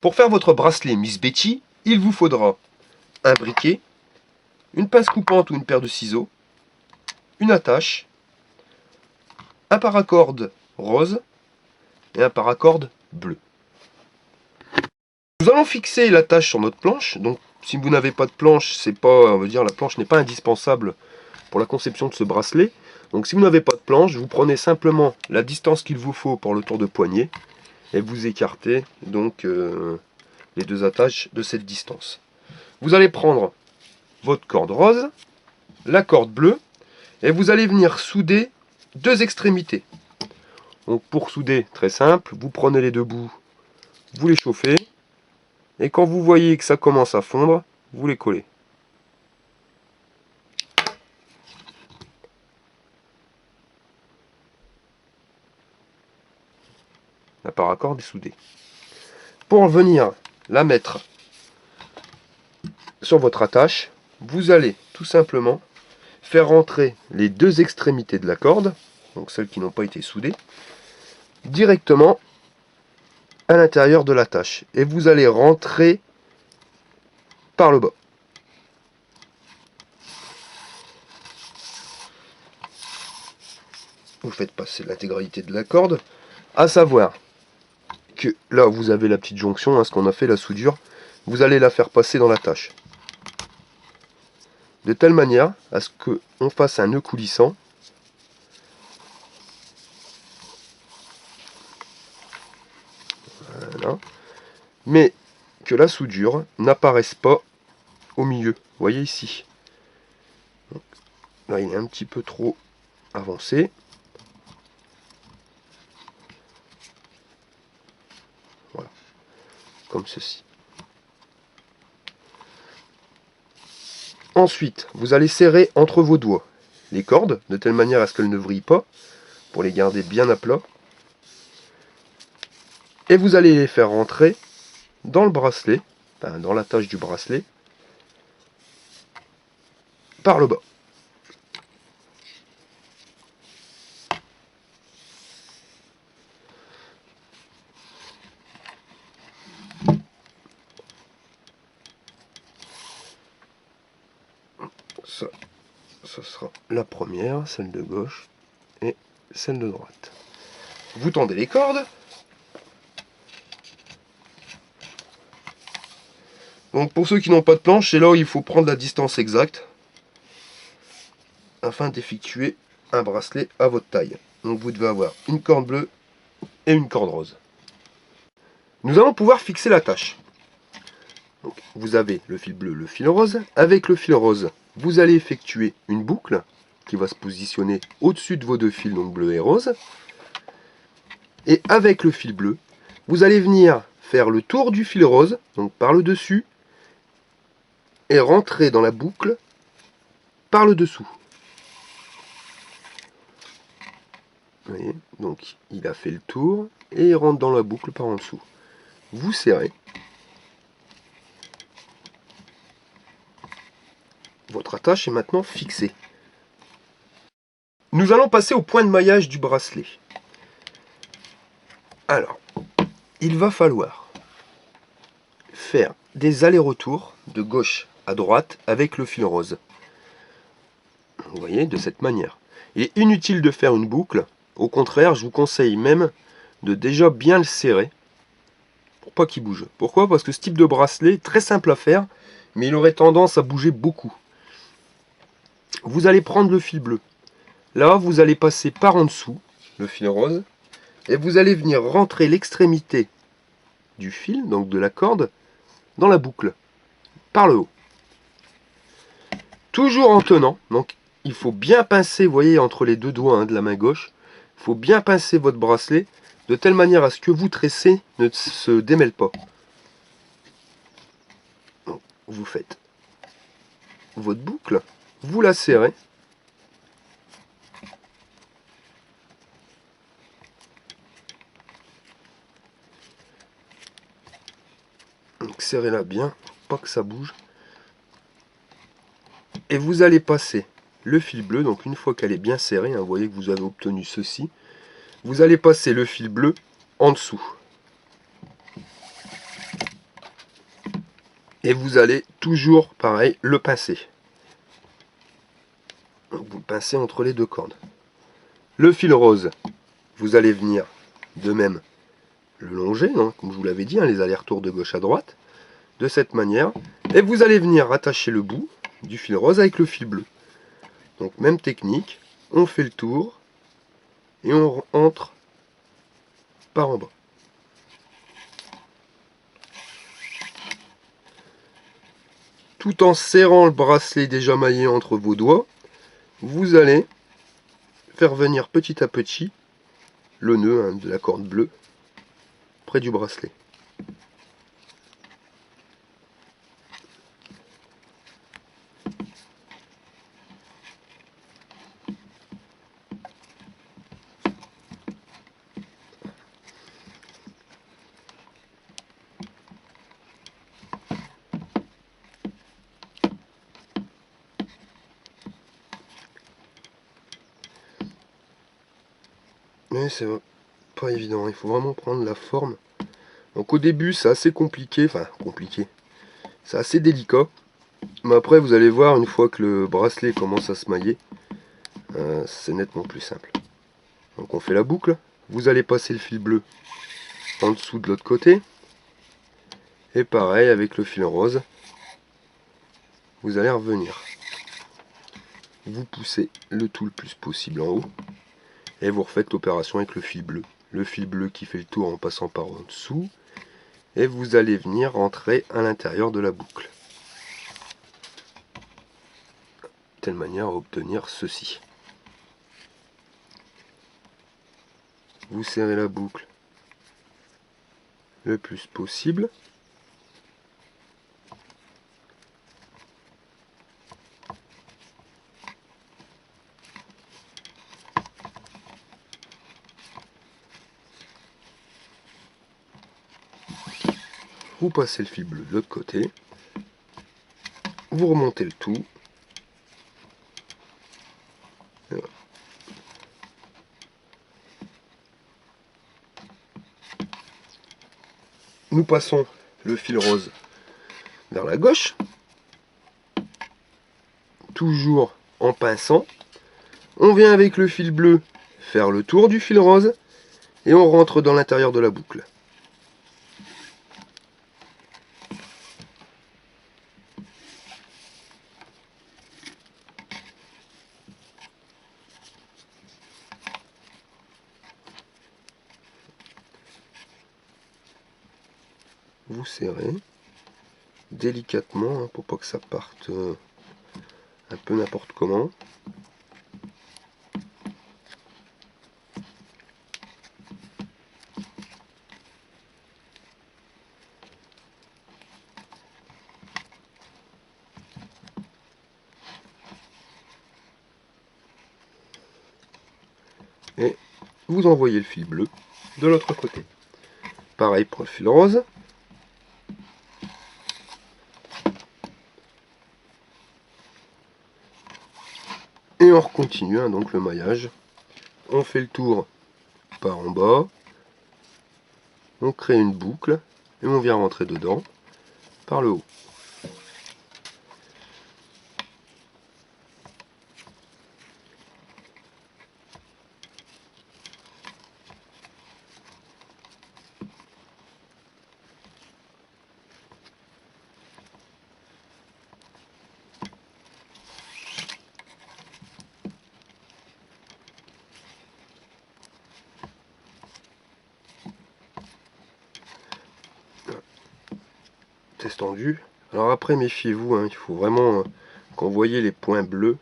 Pour faire votre bracelet Miss Betty, il vous faudra un briquet, une pince coupante ou une paire de ciseaux, une attache, un paracorde rose et un paracorde bleu. Nous allons fixer l'attache sur notre planche. Donc si vous n'avez pas de planche, c'est pas, on veut dire, la planche n'est pas indispensable pour la conception de ce bracelet. Donc si vous n'avez pas de planche, vous prenez simplement la distance qu'il vous faut pour le tour de poignet et vous écartez donc les deux attaches de cette distance. Vous allez prendre votre corde rose, la corde bleue, et vous allez venir souder deux extrémités. Donc pour souder, très simple, vous prenez les deux bouts, vous les chauffez, et quand vous voyez que ça commence à fondre, vous les collez. La paracorde est soudée. Pour venir la mettre sur votre attache, vous allez tout simplement faire rentrer les deux extrémités de la corde, donc celles qui n'ont pas été soudées, directement à l'intérieur de l'attache. Et vous allez rentrer par le bas. Vous faites passer l'intégralité de la corde, à savoir que là vous avez la petite jonction, ce qu'on a fait, la soudure, vous allez la faire passer dans l'attache. De telle manière à ce qu'on fasse un nœud coulissant. Voilà. Mais que la soudure n'apparaisse pas au milieu. Vous voyez ici. Donc, là il est un petit peu trop avancé. Voilà. Comme ceci. Ensuite, vous allez serrer entre vos doigts les cordes, de telle manière à ce qu'elles ne vrillent pas, pour les garder bien à plat. Et vous allez les faire rentrer dans le bracelet, enfin dans l'attache du bracelet, par le bas. Ça sera la première, celle de gauche, et celle de droite. Vous tendez les cordes. Donc pour ceux qui n'ont pas de planche, c'est là où il faut prendre la distance exacte afin d'effectuer un bracelet à votre taille. Donc vous devez avoir une corde bleue et une corde rose. Nous allons pouvoir fixer l'attache. Donc vous avez le fil bleu, le fil rose. Avec le fil rose, vous allez effectuer une boucle qui va se positionner au-dessus de vos deux fils, donc bleu et rose. Et avec le fil bleu, vous allez venir faire le tour du fil rose, donc par le dessus, et rentrer dans la boucle par le dessous. Vous voyez, donc il a fait le tour et il rentre dans la boucle par en dessous. Vous serrez. Votre attache est maintenant fixée. Nous allons passer au point de maillage du bracelet. Alors, il va falloir faire des allers-retours de gauche à droite avec le fil rose. Vous voyez, de cette manière. Il est inutile de faire une boucle. Au contraire, je vous conseille même de déjà bien le serrer pour pas qu'il bouge. Pourquoi? Parce que ce type de bracelet est très simple à faire, mais il aurait tendance à bouger beaucoup. Vous allez prendre le fil bleu. Là, vous allez passer par en dessous le fil rose et vous allez venir rentrer l'extrémité du fil, donc de la corde, dans la boucle, par le haut. Toujours en tenant, donc il faut bien pincer, vous voyez, entre les deux doigts de la main gauche, il faut bien pincer votre bracelet de telle manière à ce que vous tressez ne se démêle pas. Donc, vous faites votre boucle, vous la serrez. Donc serrez-la bien, pas que ça bouge. Et vous allez passer le fil bleu, donc une fois qu'elle est bien serrée, vous voyez que vous avez obtenu ceci, vous allez passer le fil bleu en dessous. Et vous allez toujours, pareil, le pincer. Donc vous le pincez entre les deux cordes. Le fil rose, vous allez venir de même le longer, hein, comme je vous l'avais dit, hein, les allers-retours de gauche à droite, de cette manière. Et vous allez venir rattacher le bout du fil rose avec le fil bleu. Donc même technique, on fait le tour et on entre par en bas. Tout en serrant le bracelet déjà maillé entre vos doigts, vous allez faire venir petit à petit le nœud, hein, de la corde bleue près du bracelet. Mais c'est pas évident, il faut vraiment prendre la forme. Donc au début c'est assez compliqué, c'est assez délicat. Mais après vous allez voir, une fois que le bracelet commence à se mailler, c'est nettement plus simple. Donc on fait la boucle, vous allez passer le fil bleu en dessous de l'autre côté. Et pareil avec le fil rose, vous allez revenir. Vous poussez le tout le plus possible en haut. Et vous refaites l'opération avec le fil bleu. Le fil bleu qui fait le tour en passant par en dessous. Et vous allez venir rentrer à l'intérieur de la boucle. De telle manière à obtenir ceci. Vous serrez la boucle le plus possible. Vous passez le fil bleu de l'autre côté. Vous remontez le tout. Et voilà. Nous passons le fil rose vers la gauche. Toujours en pinçant. On vient avec le fil bleu faire le tour du fil rose. Et on rentre dans l'intérieur de la boucle. Vous serrez délicatement, hein, pour pas que ça parte un peu n'importe comment. Et vous envoyez le fil bleu de l'autre côté. Pareil pour le fil rose. Et on continue, hein, donc le maillage. On fait le tour par en bas. On crée une boucle. Et on vient rentrer dedans par le haut. C'est tendu. Alors après, méfiez-vous, hein, il faut vraiment, quand vous voyez les points bleus,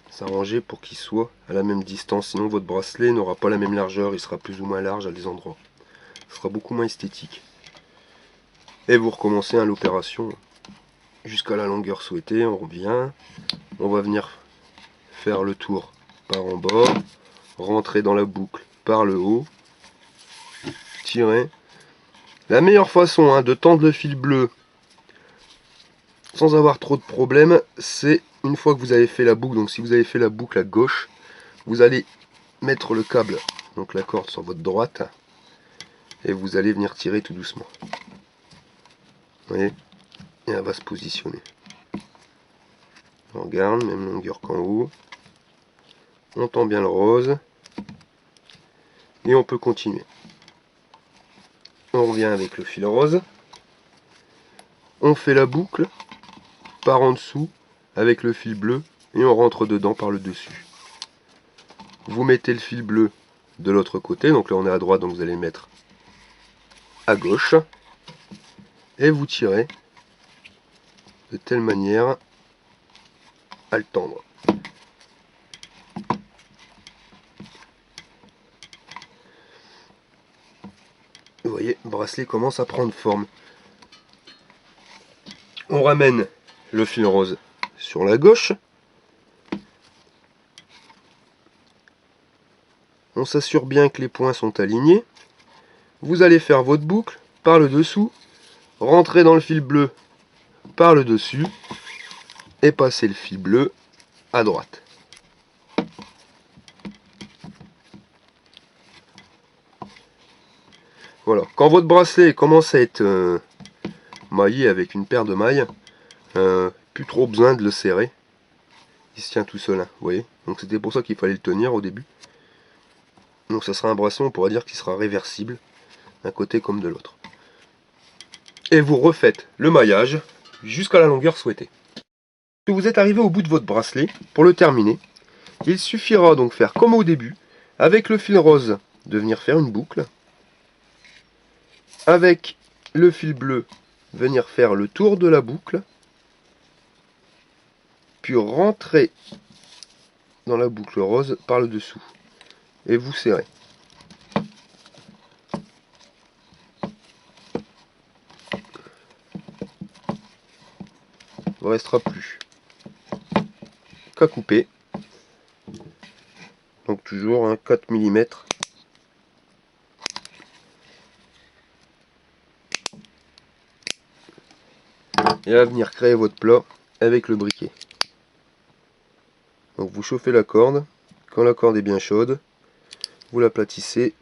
s'arranger pour qu'ils soient à la même distance, sinon votre bracelet n'aura pas la même largeur, il sera plus ou moins large à des endroits. Ce sera beaucoup moins esthétique. Et vous recommencez, hein, l'opération jusqu'à la longueur souhaitée. On revient, on va venir faire le tour par en bas, rentrer dans la boucle par le haut, tirer. La meilleure façon, hein, de tendre le fil bleu sans avoir trop de problèmes, c'est une fois que vous avez fait la boucle. Donc si vous avez fait la boucle à gauche, vous allez mettre le câble, donc la corde, sur votre droite, et vous allez venir tirer tout doucement. Vous voyez, et elle va se positionner. On regarde, même longueur qu'en haut. On tend bien le rose. Et on peut continuer. On revient avec le fil rose. On fait la boucle par en dessous avec le fil bleu et on rentre dedans par le dessus. Vous mettez le fil bleu de l'autre côté, donc là on est à droite, donc vous allez le mettre à gauche. Et vous tirez de telle manière à le tendre. Vous voyez, le bracelet commence à prendre forme. On ramène le fil rose sur la gauche. On s'assure bien que les points sont alignés. Vous allez faire votre boucle par le dessous, rentrer dans le fil bleu par le dessus et passer le fil bleu à droite. Voilà, quand votre bracelet commence à être maillé avec une paire de mailles, plus trop besoin de le serrer. Il se tient tout seul, hein, vous voyez. Donc c'était pour ça qu'il fallait le tenir au début. Donc ça sera un bracelet, on pourra dire qu'il sera réversible, d'un côté comme de l'autre. Et vous refaites le maillage jusqu'à la longueur souhaitée. Quand vous êtes arrivé au bout de votre bracelet, pour le terminer, il suffira donc faire comme au début, avec le fil rose, de venir faire une boucle. Avec le fil bleu, venir faire le tour de la boucle. Puis rentrer dans la boucle rose par le dessous. Et vous serrez. Il ne restera plus qu'à couper. Donc toujours un 4 mm. Et à venir créer votre plat avec le briquet. Donc vous chauffez la corde. Quand la corde est bien chaude, vous l'aplatissez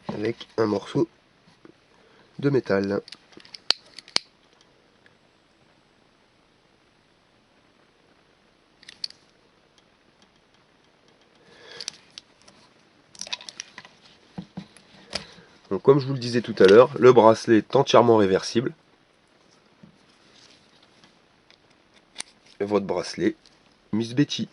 avec un morceau de métal. Donc comme je vous le disais tout à l'heure, le bracelet est entièrement réversible. Et votre bracelet Miss Betty.